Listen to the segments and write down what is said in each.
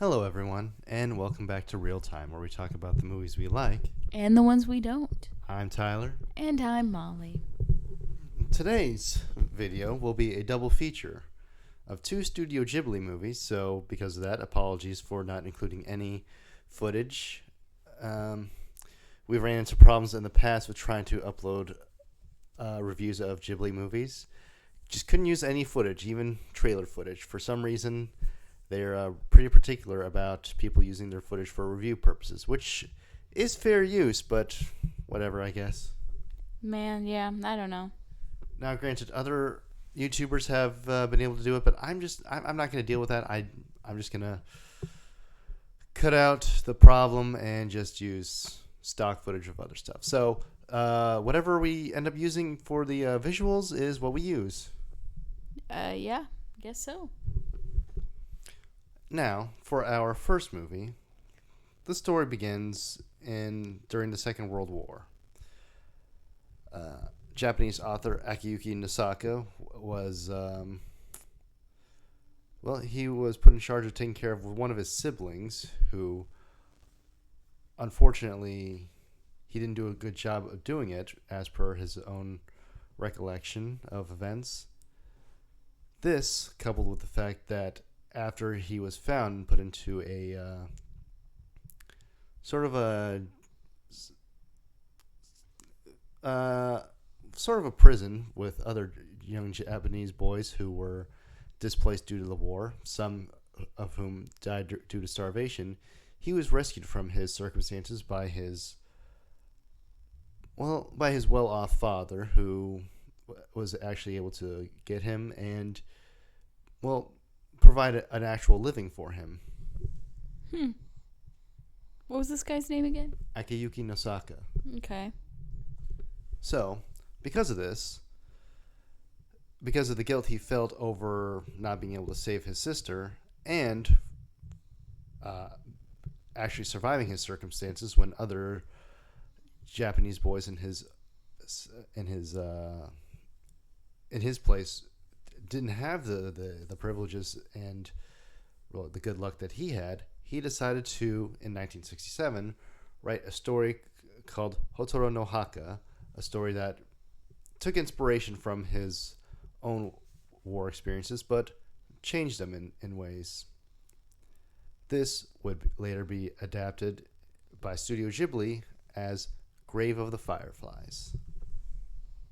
Hello, everyone, and welcome back to Real Time, where we talk about the movies we like. And the ones we don't. I'm Tyler. And I'm Molly. Today's video will be a double feature of two Studio Ghibli movies, so because of that, apologies for not including any footage. We ran into problems in the past with trying to upload reviews of Ghibli movies. Just couldn't use any footage, even trailer footage. For some reason, they're pretty particular about people using their footage for review purposes, which is fair use, but whatever, I guess. Man, yeah, I don't know. Now, granted, other YouTubers have been able to do it, but I'm not going to deal with that. I'm just going to cut out the problem and just use stock footage of other stuff. So, whatever we end up using for the visuals is what we use. Yeah, guess so. Now, for our first movie, the story begins during the Second World War. Japanese author Akiyuki Nosaka was, he was put in charge of taking care of one of his siblings who, unfortunately, he didn't do a good job of doing it as per his own recollection of events. This, coupled with the fact that after he was found and put into a sort of a prison with other young Japanese boys who were displaced due to the war, some of whom died due to starvation, he was rescued from his circumstances by his well-off father, who was actually able to get him and, provide an actual living for him. What was this guy's name again? Akiyuki Nosaka. Okay. So, because of this, because of the guilt he felt over not being able to save his sister, and actually surviving his circumstances when other Japanese boys in his place didn't have the privileges and the good luck that he had, he decided to, in 1967, write a story called Totoro no Haka, a story that took inspiration from his own war experiences, but changed them in ways. This would later be adapted by Studio Ghibli as Grave of the Fireflies.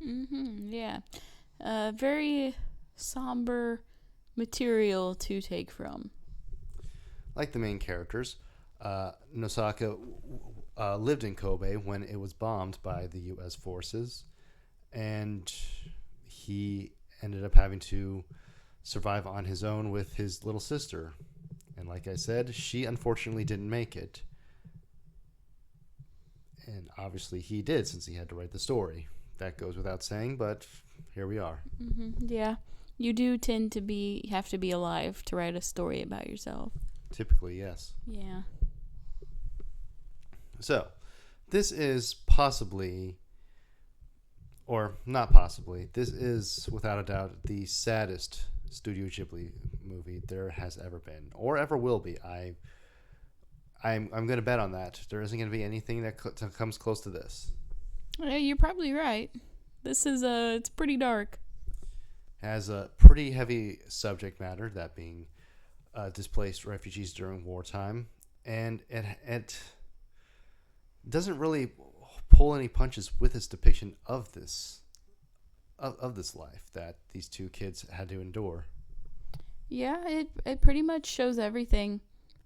Yeah. Very somber material to take from. Like the main characters, Nosaka lived in Kobe when it was bombed by the U.S. forces, and he ended up having to survive on his own with his little sister. And like I said, she unfortunately didn't make it. And obviously he did, since he had to write the story. That goes without saying, but here we are. Yeah. You do tend to have to be alive to write a story about yourself. Typically, yes. Yeah. So, this is possibly, or not possibly, this is without a doubt the saddest Studio Ghibli movie there has ever been, or ever will be. I'm going to bet on that. There isn't going to be anything that comes close to this. Yeah, you're probably right. This is it's pretty dark. Has a pretty heavy subject matter, that being displaced refugees during wartime, and it doesn't really pull any punches with its depiction of this life that these two kids had to endure. Yeah, it pretty much shows everything.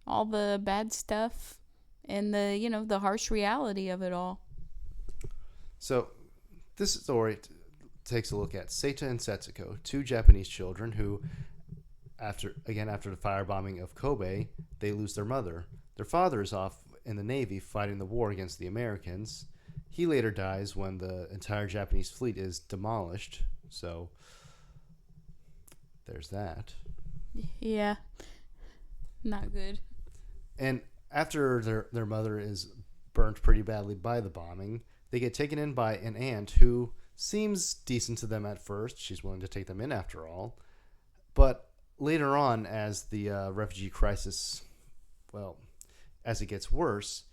All the bad stuff and the harsh reality of it all. So, this story takes a look at Seita and Setsuko, two Japanese children who, after the firebombing of Kobe, they lose their mother. Their father is off in the Navy fighting the war against the Americans. He later dies when the entire Japanese fleet is demolished. So, there's that. Yeah. Not good. And after their mother is burnt pretty badly by the bombing, they get taken in by an aunt who seems decent to them at first. She's willing to take them in after all. But later on, as the refugee crisis well, as it gets worse,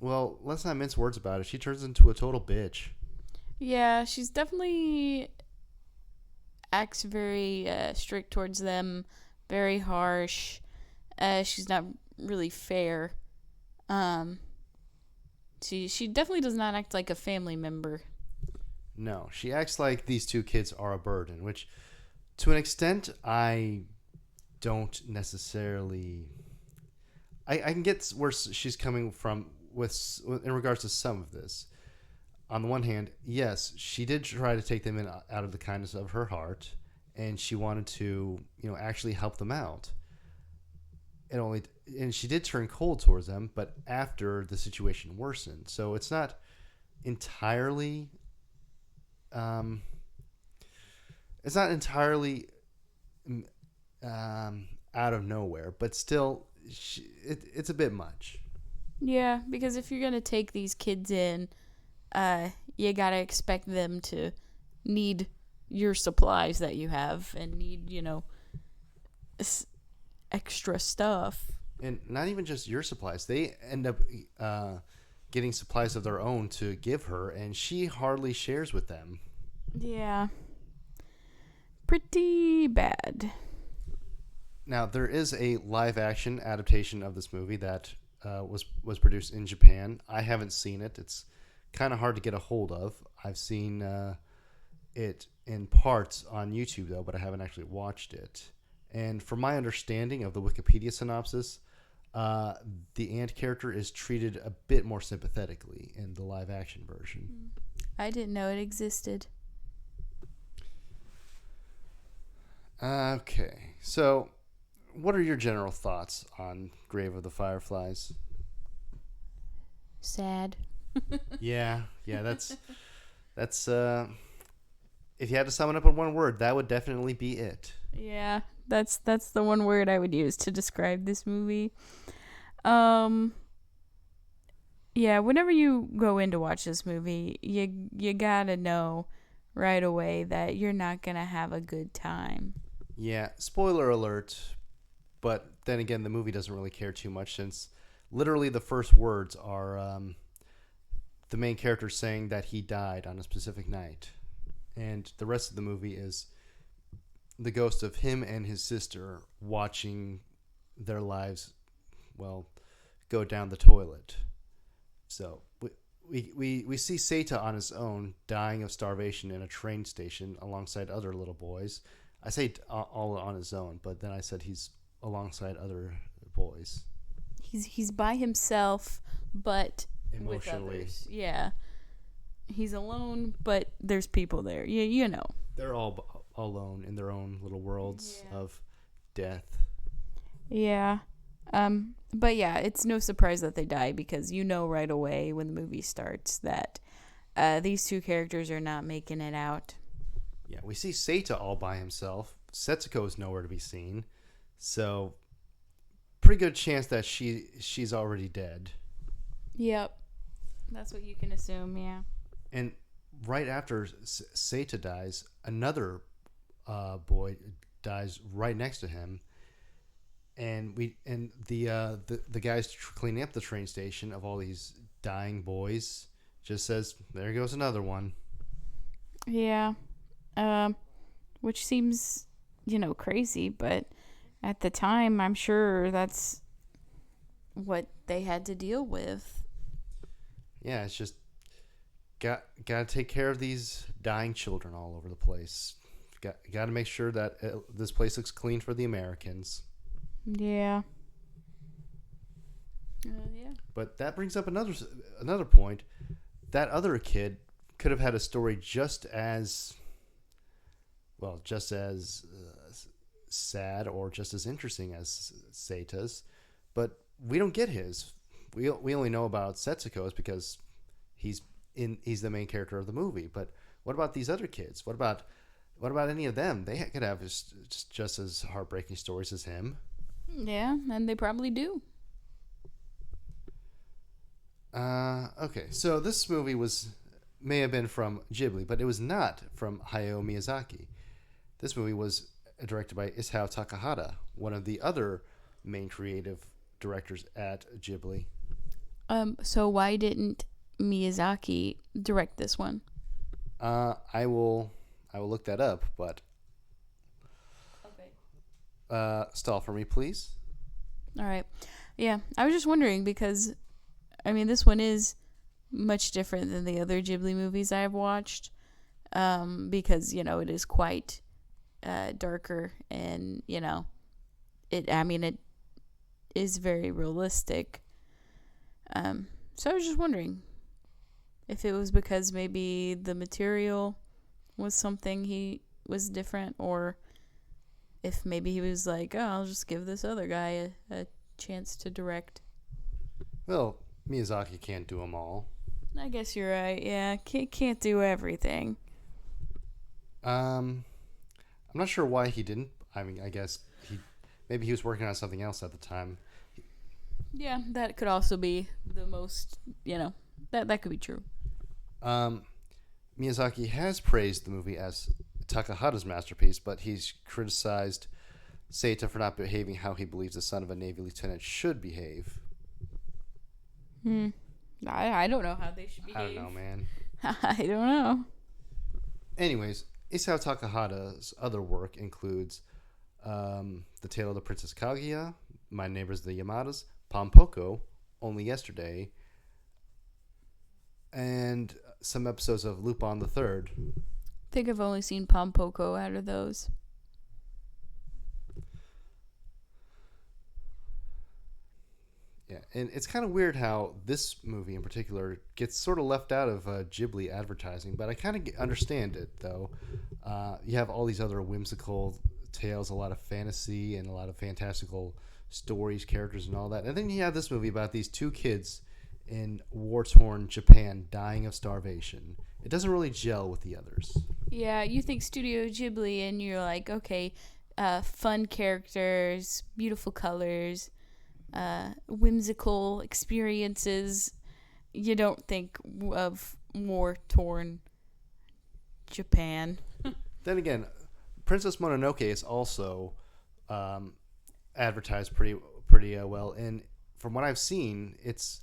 let's not mince words about it. She turns into a total bitch. Yeah, she's definitely acts very strict towards them, very harsh. She's not really fair. Um, she definitely does not act like a family member. No, she acts like these two kids are a burden, which to an extent I don't necessarily. I can get where she's coming from with in regards to some of this. On the one hand, yes, she did try to take them in out of the kindness of her heart, and she wanted to, actually help them out. And she did turn cold towards them, but after the situation worsened. So it's not entirely, um, it's not entirely out of nowhere, but still, it's a bit much. Yeah, because if you're gonna take these kids in, you gotta expect them to need your supplies that you have and need, extra stuff. And not even just your supplies. They end up getting supplies of their own to give her, and she hardly shares with them. Yeah. Pretty bad. Now, there is a live-action adaptation of this movie that was produced in Japan. I haven't seen it. It's kind of hard to get a hold of. I've seen it in parts on YouTube, though, but I haven't actually watched it. And from my understanding of the Wikipedia synopsis, the ant character is treated a bit more sympathetically in the live-action version. I didn't know it existed. Okay, so what are your general thoughts on Grave of the Fireflies? Sad. Yeah, that's if you had to sum it up in one word, that would definitely be it. Yeah, that's the one word I would use to describe this movie. Yeah, whenever you go in to watch this movie, you gotta know right away that you're not gonna have a good time. Yeah, spoiler alert, but then again, the movie doesn't really care too much since literally the first words are the main character saying that he died on a specific night. And the rest of the movie is the ghost of him and his sister watching their lives, go down the toilet. So we see Seta on his own, dying of starvation in a train station alongside other little boys. I say all on his own, but then I said he's alongside other boys. He's by himself, but Emotionally. with others. Yeah. He's alone, but there's people there. You know. They're all alone in their own little worlds of death. Yeah. But yeah, it's no surprise that they die because you know right away when the movie starts that these two characters are not making it out. Yeah, we see Seta all by himself. Setsuko is nowhere to be seen. So, pretty good chance that she's already dead. Yep. That's what you can assume, yeah. And right after Seta dies, another boy dies right next to him. And the guys cleaning up the train station of all these dying boys just says, "There goes another one." Yeah. Which seems, crazy, but at the time, I'm sure that's what they had to deal with. Yeah, it's just got to take care of these dying children all over the place. Got to make sure that this place looks clean for the Americans. Yeah. Yeah. But that brings up another point. That other kid could have had a story just as sad or just as interesting as Seta's, but we don't get his. We only know about Setsuko's because he's the main character of the movie. But what about these other kids? What about any of them? They could have just as heartbreaking stories as him. Yeah, and they probably do. Okay, so this movie may have been from Ghibli, but it was not from Hayao Miyazaki. This movie was directed by Isao Takahata, one of the other main creative directors at Ghibli. So why didn't Miyazaki direct this one? I will look that up, but stall for me, please. All right. Yeah, I was just wondering because, I mean, this one is much different than the other Ghibli movies I've watched, because it is quite darker, and it. I mean, it is very realistic. So I was just wondering if it was because maybe the material was something he was different, or if maybe he was like, oh, I'll just give this other guy a chance to direct. Well, Miyazaki can't do them all. I guess you're right. Yeah, can't do everything. I'm not sure why he didn't. I mean, I guess maybe he was working on something else at the time. Yeah, that could also be the most, that could be true. Miyazaki has praised the movie as Takahata's masterpiece, but he's criticized Seita for not behaving how he believes the son of a Navy lieutenant should behave. I don't know how they should behave. I don't know, man. I don't know. Anyways, Isao Takahata's other work includes The Tale of the Princess Kaguya, My Neighbors the Yamadas, Pompoko, Only Yesterday, and some episodes of Lupin the Third. I think I've only seen Pompoko out of those. Yeah, and it's kind of weird how this movie in particular gets sort of left out of Ghibli advertising, but I kind of understand it, though. You have all these other whimsical tales, a lot of fantasy, and a lot of fantastical stories, characters, and all that. And then you have this movie about these two kids in war-torn Japan dying of starvation. It doesn't really gel with the others. Yeah, you think Studio Ghibli, and you're like, okay, fun characters, beautiful colors, whimsical experiences. You don't think of war-torn Japan. Then again, Princess Mononoke is also advertised pretty well, and from what I've seen, it's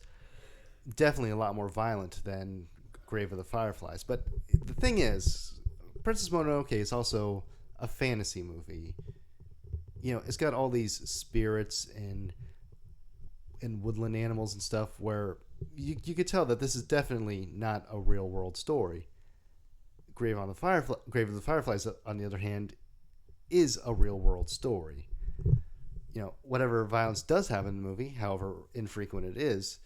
definitely a lot more violent than Grave of the Fireflies. But the thing is, Princess Mononoke is also a fantasy movie. It's got all these spirits and woodland animals and stuff where you could tell that this is definitely not a real world story. Grave of the Fireflies, on the other hand, is a real world story. Whatever violence does happen in the movie, however infrequent it is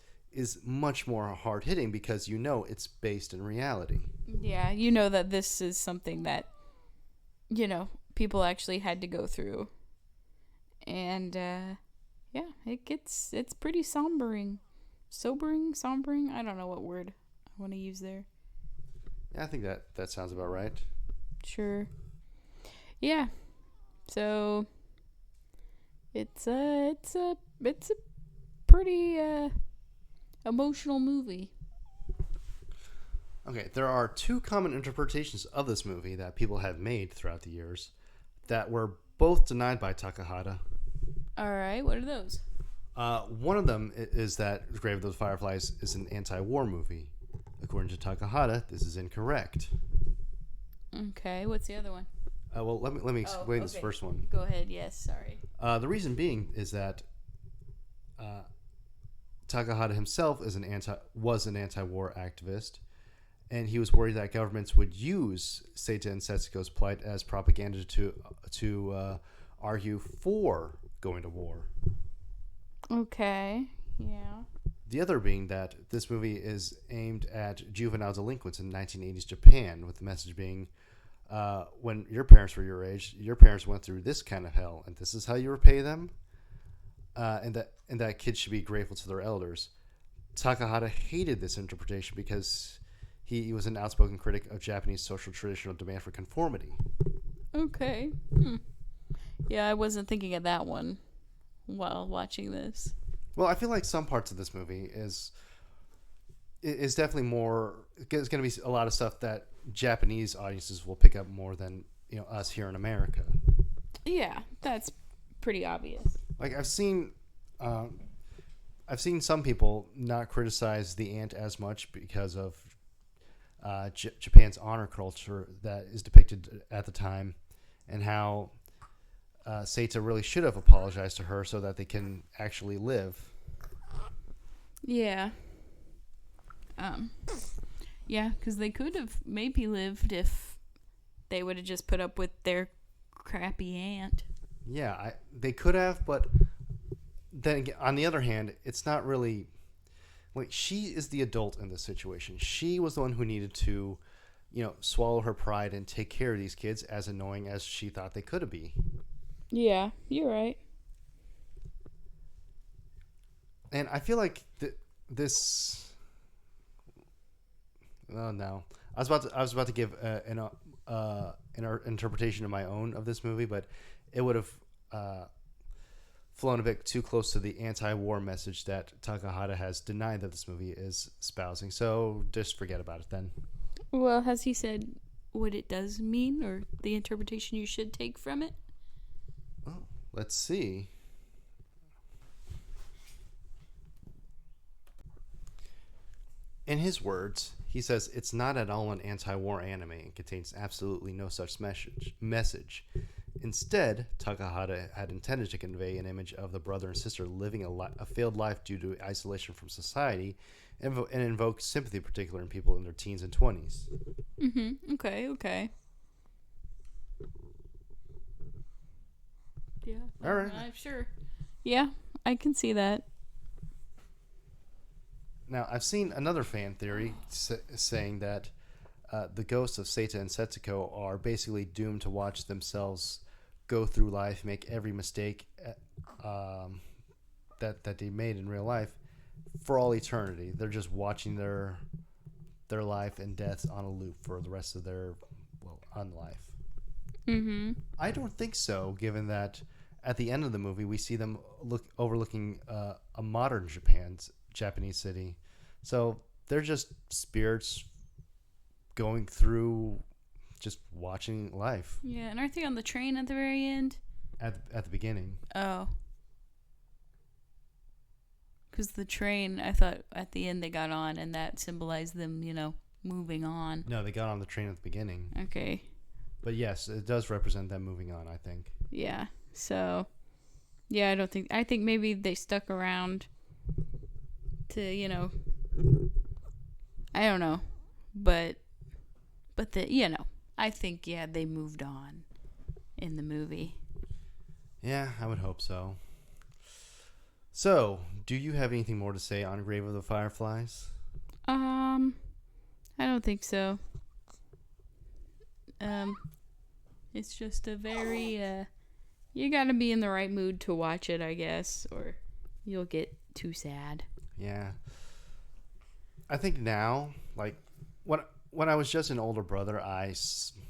much more hard hitting because it's based in reality. Yeah, that this is something that people actually had to go through, and yeah, it's pretty sobering. I don't know what word I want to use there. Yeah, I think that sounds about right. Sure. Yeah. So it's a pretty emotional movie. Okay, there are two common interpretations of this movie that people have made throughout the years that were both denied by Takahata. All right, what are those? One of them is that Grave of the Fireflies is an anti-war movie. According to Takahata, this is incorrect. Okay, what's the other one? Well, let me explain this first one. Go ahead. Yes, sorry. The reason being is that Takahata himself was an anti-war activist, and he was worried that governments would use Seita and Setsuko's plight as propaganda to argue for going to war. Okay. Yeah. The other being that this movie is aimed at juvenile delinquents in 1980s Japan, with the message being, when your parents were your age, your parents went through this kind of hell, and this is how you repay them, and that kids should be grateful to their elders. Takahata hated this interpretation because he was an outspoken critic of Japanese social traditional demand for conformity. Okay. Yeah, I wasn't thinking of that one while watching this. Well, I feel like some parts of this movie is definitely more. It's going to be a lot of stuff that Japanese audiences will pick up more than us here in America. Yeah, that's pretty obvious. Like I've seen some people not criticize the ant as much because of Japan's honor culture that is depicted at the time, and how Seita really should have apologized to her so that they can actually live. Yeah. Um. Yeah, because they could have maybe lived if they would have just put up with their crappy aunt. Yeah, they could have, but then again, on the other hand, it's not really. Like, she is the adult in this situation. She was the one who needed to, swallow her pride and take care of these kids, as annoying as she thought they could be. Yeah, you're right. And I feel like this. Oh no, I was about to give an interpretation of my own of this movie, but it would have flown a bit too close to the anti-war message that Takahata has denied that this movie is espousing. So just forget about it then. Well, has he said what it does mean or the interpretation you should take from it? Well, let's see. In his words, he says it's not at all an anti-war anime and contains absolutely no such message. Instead, Takahata had intended to convey an image of the brother and sister living a failed life due to isolation from society, and invoke sympathy, particularly in people in their teens and 20s. Mm-hmm. Okay. Yeah. All right. Sure. Yeah, I can see that. Now, I've seen another fan theory saying that the ghosts of Seita and Setsuko are basically doomed to watch themselves go through life, make every mistake that they made in real life for all eternity. They're just watching their life and deaths on a loop for the rest of their unlife. Mm-hmm. I don't think so, given that at the end of the movie we see them overlooking a modern Japanese city. So they're just spirits going through, just watching life. Yeah, and aren't they on the train at the very end? At the beginning. Oh. Because the train, I thought at the end they got on, and that symbolized them, moving on. No, they got on the train at the beginning. Okay. But yes, it does represent them moving on, I think. Yeah. So, yeah, I think maybe they stuck around to, I don't know. But I think, yeah, they moved on in the movie. Yeah, I would hope so. So, do you have anything more to say on Grave of the Fireflies? I don't think so. It's just a very, you gotta be in the right mood to watch it, I guess, or you'll get too sad. Yeah. I think now, like, when I was just an older brother,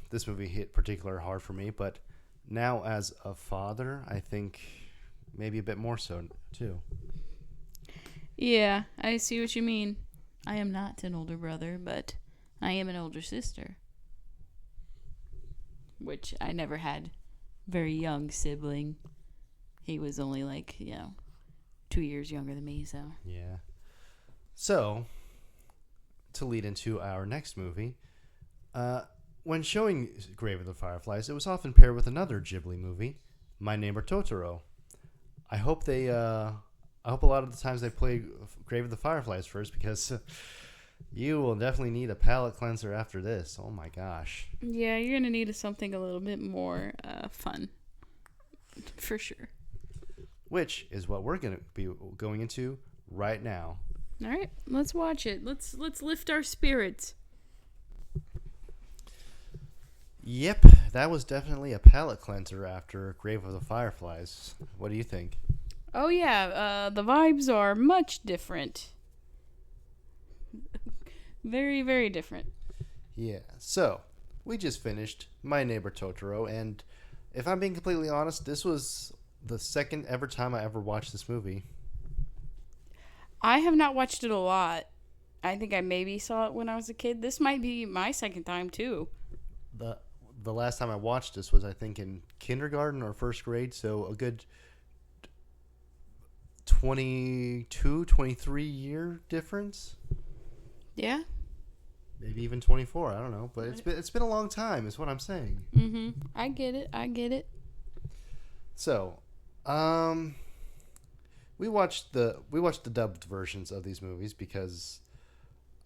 this movie hit particularly hard for me, but now as a father, I think maybe a bit more so, too. Yeah, I see what you mean. I am not an older brother, but I am an older sister. Which I never had very young sibling. He was only 2 years younger than me, so. Yeah. So, to lead into our next movie, when showing Grave of the Fireflies, it was often paired with another Ghibli movie, My Neighbor Totoro. I hope a lot of the times they play Grave of the Fireflies first, because you will definitely need a palate cleanser after this. Oh my gosh. Yeah, you're going to need something a little bit more fun. For sure. Which is what we're going to be going into right now. All right, let's watch it. Let's lift our spirits. Yep, that was definitely a palate cleanser after Grave of the Fireflies. What do you think? Oh yeah, the vibes are much different. Very, very different. Yeah, so we just finished My Neighbor Totoro, and if I'm being completely honest, this was the second ever time I ever watched this movie. I have not watched it a lot. I think I maybe saw it when I was a kid. This might be my second time too. The last time I watched this was, I think, in kindergarten or first grade, so a good 22, 23-year difference. Yeah. Maybe even 24. I don't know, but it's been a long time. Is what I'm saying. I get it. So, we watched the dubbed versions of these movies because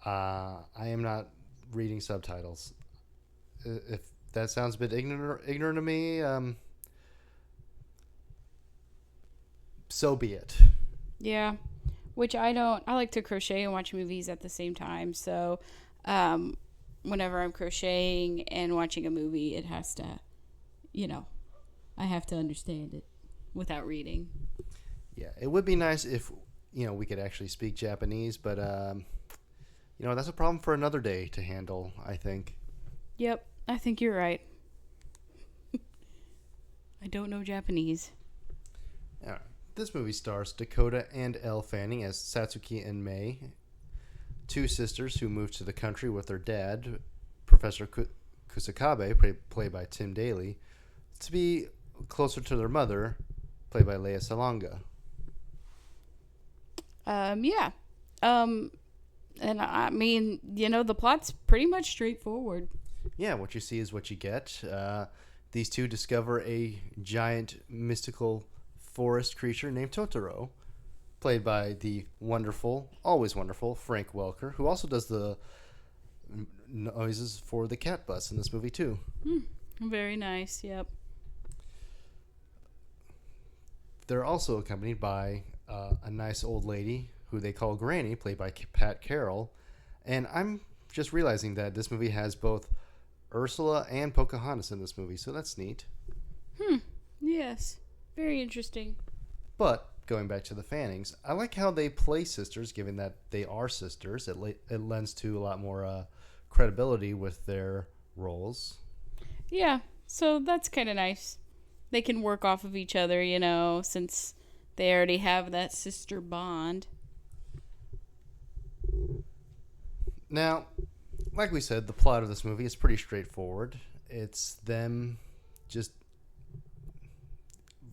I am not reading subtitles. If that sounds a bit ignorant of me, so be it. Yeah. Which I don't. I like to crochet and watch movies at the same time. So, whenever I'm crocheting and watching a movie, it has to, I have to understand it without reading. Yeah, it would be nice if we could actually speak Japanese, but that's a problem for another day to handle, I think. Yep, I think you're right. I don't know Japanese. All right. This movie stars Dakota and Elle Fanning as Satsuki and Mei, two sisters who moved to the country with their dad, Professor Kusakabe, played by Tim Daly, to be closer to their mother, played by Lea Salonga. Yeah. And I mean, the plot's pretty much straightforward. Yeah, what you see is what you get. These two discover a giant mystical forest creature named Totoro, played by the always wonderful Frank Welker, who also does the noises for the cat bus in this movie too. Very nice. Yep. They're also accompanied by a nice old lady who they call Granny, played by Pat Carroll. And I'm just realizing that this movie has both Ursula and Pocahontas in this movie, so that's neat. Yes. Very interesting. But going back to the Fannings, I like how they play sisters, given that they are sisters. It lends to a lot more credibility with their roles. Yeah, so that's kind of nice. They can work off of each other, since they already have that sister bond. Now, like we said, the plot of this movie is pretty straightforward. It's them just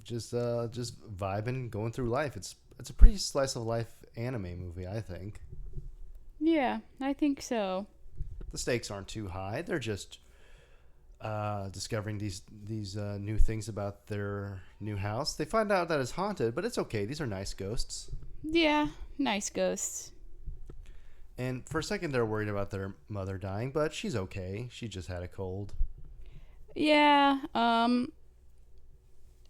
vibing, going through life. It's a pretty slice of life anime movie, I think. Yeah, I think so. The stakes aren't too high. They're just discovering these new things about their new house. They find out that it's haunted, but it's okay. These are nice ghosts. Yeah, nice ghosts. And for a second, they're worried about their mother dying, but she's okay. She just had a cold. Yeah,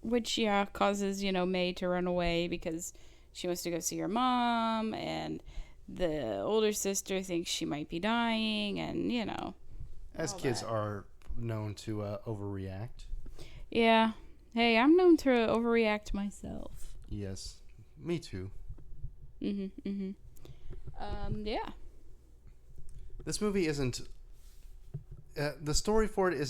which, causes, May to run away because she wants to go see her mom, and the older sister thinks she might be dying, and, As kids are known to overreact. Yeah. Hey, I'm known to overreact myself. Yes, me too. Yeah. This movie isn't. The story for it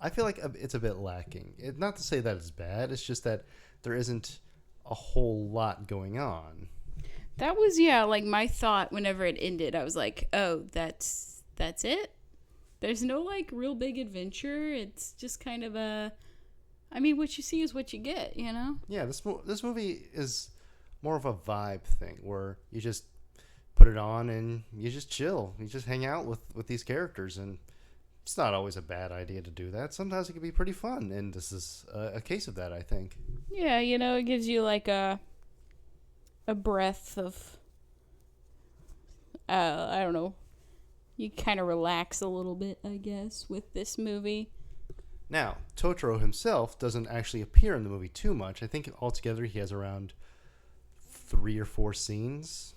I feel like it's a bit lacking. Not to say that it's bad. It's just that there isn't a whole lot going on. That was like my thought whenever it ended. I was like, oh, that's it. There's no real big adventure. It's just kind of what you see is what you get. Yeah, this movie is more of a vibe thing where you just put it on and you just chill. You just hang out with these characters, and it's not always a bad idea to do that. Sometimes it can be pretty fun, and this is a case of that, I think. Yeah, it gives you a breath of I don't know. You kind of relax a little bit, I guess, with this movie. Now, Totoro himself doesn't actually appear in the movie too much. I think altogether he has around 3 or 4 scenes.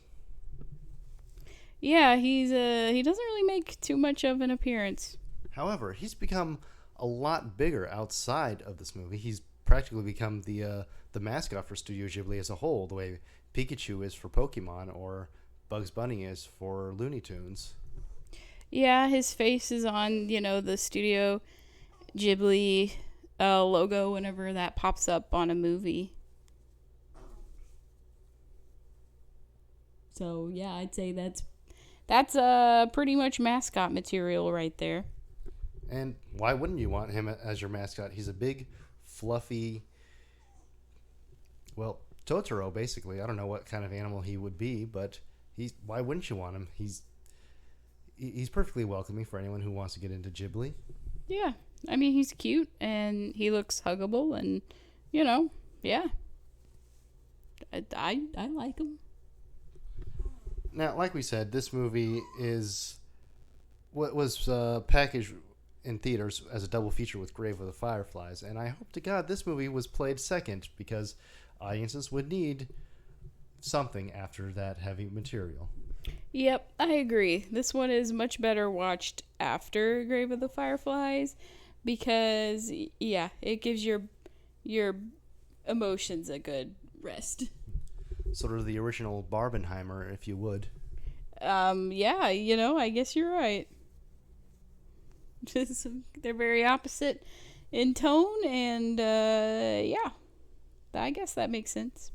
Yeah, he doesn't really make too much of an appearance. However, he's become a lot bigger outside of this movie. He's practically become the mascot for Studio Ghibli as a whole, the way Pikachu is for Pokemon or Bugs Bunny is for Looney Tunes. Yeah, his face is on, the Studio Ghibli logo whenever that pops up on a movie. So, yeah, I'd say that's pretty much mascot material right there. And why wouldn't you want him as your mascot? He's a big, fluffy, well, Totoro, basically. I don't know what kind of animal he would be, but why wouldn't you want him? He's perfectly welcoming for anyone who wants to get into Ghibli. Yeah. I mean, he's cute and he looks huggable and, yeah. I like him. Now, like we said, this movie is what was packaged in theaters as a double feature with Grave of the Fireflies, and I hope to God this movie was played second because audiences would need something after that heavy material. Yep, I agree. This one is much better watched after Grave of the Fireflies because, yeah, it gives your emotions a good rest. Sort of the original Barbenheimer, if you would. Yeah, I guess you're right. They're very opposite in tone, and yeah, I guess that makes sense.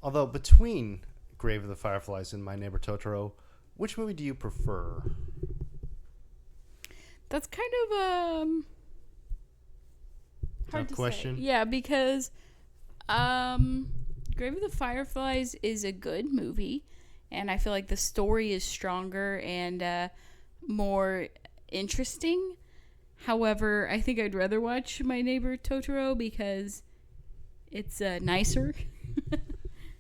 Although between Grave of the Fireflies and My Neighbor Totoro, which movie do you prefer? That's kind of hard Tough to question. say. Yeah, because Grave of the Fireflies is a good movie, and I feel like the story is stronger and more interesting. However, I think I'd rather watch My Neighbor Totoro because it's nicer.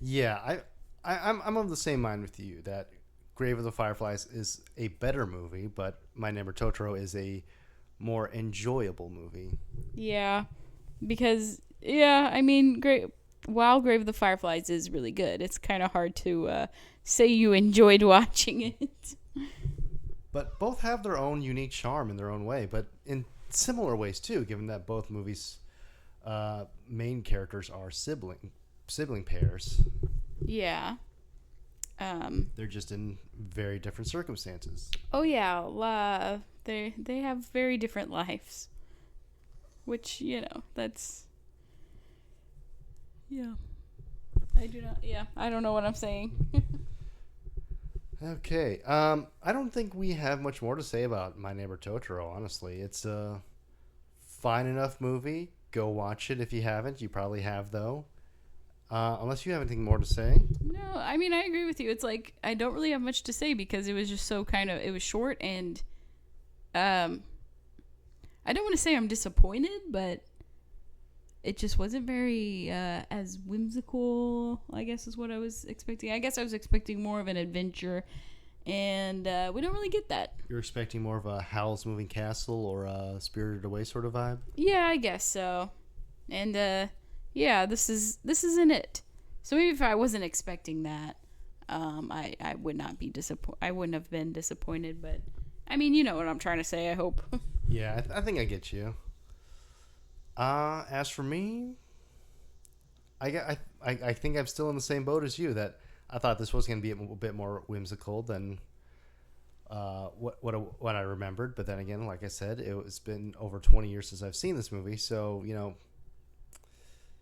Yeah, I'm of the same mind with you that Grave of the Fireflies is a better movie, but My Neighbor Totoro is a more enjoyable movie. Yeah, because I mean, while Grave of the Fireflies is really good, it's kind of hard to say you enjoyed watching it. But both have their own unique charm in their own way, but in similar ways too, given that both movies' main characters are sibling pairs. Yeah. They're just in very different circumstances. Oh yeah, they have very different lives, which that's yeah. I do not. Yeah, I don't know what I'm saying. Okay. I don't think we have much more to say about My Neighbor Totoro, honestly. It's a fine enough movie. Go watch it if you haven't. You probably have, though. Unless you have anything more to say. No, I mean, I agree with you. It's like, I don't really have much to say because it was just so it was short and, I don't want to say I'm disappointed, but it just wasn't very, as whimsical, I guess is what I was expecting. I guess I was expecting more of an adventure, and, we don't really get that. You're expecting more of a Howl's Moving Castle or a Spirited Away sort of vibe? Yeah, I guess so. And, yeah, this isn't it. So maybe if I wasn't expecting that, I would not be I wouldn't have been disappointed. But I mean, you know what I'm trying to say. I hope. Yeah, I think I get you. As for me, I think I'm still in the same boat as you. That I thought this was going to be a bit more whimsical than what I remembered. But then again, like I said, it's been over 20 years since I've seen this movie, so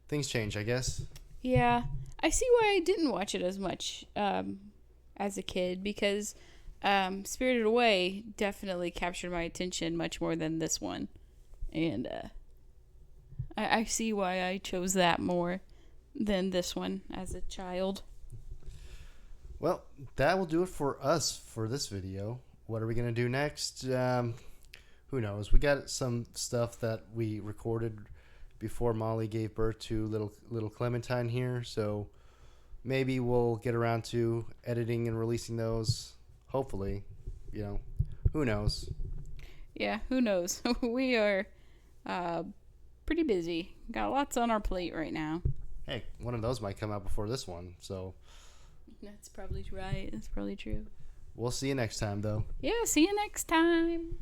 things change, I guess. Yeah, I see why I didn't watch it as much as a kid because Spirited Away definitely captured my attention much more than this one, and I see why I chose that more than this one as a child. Well, that will do it for us for this video. What are we going to do next? Who knows? We got some stuff that we recorded before Molly gave birth to little Clementine here, so maybe we'll get around to editing and releasing those. Hopefully, who knows? Yeah, who knows? We are pretty busy. Got lots on our plate right now. Hey, one of those might come out before this one, so That's probably right. That's probably true. we'll see you next time, though. Yeah, see you next time.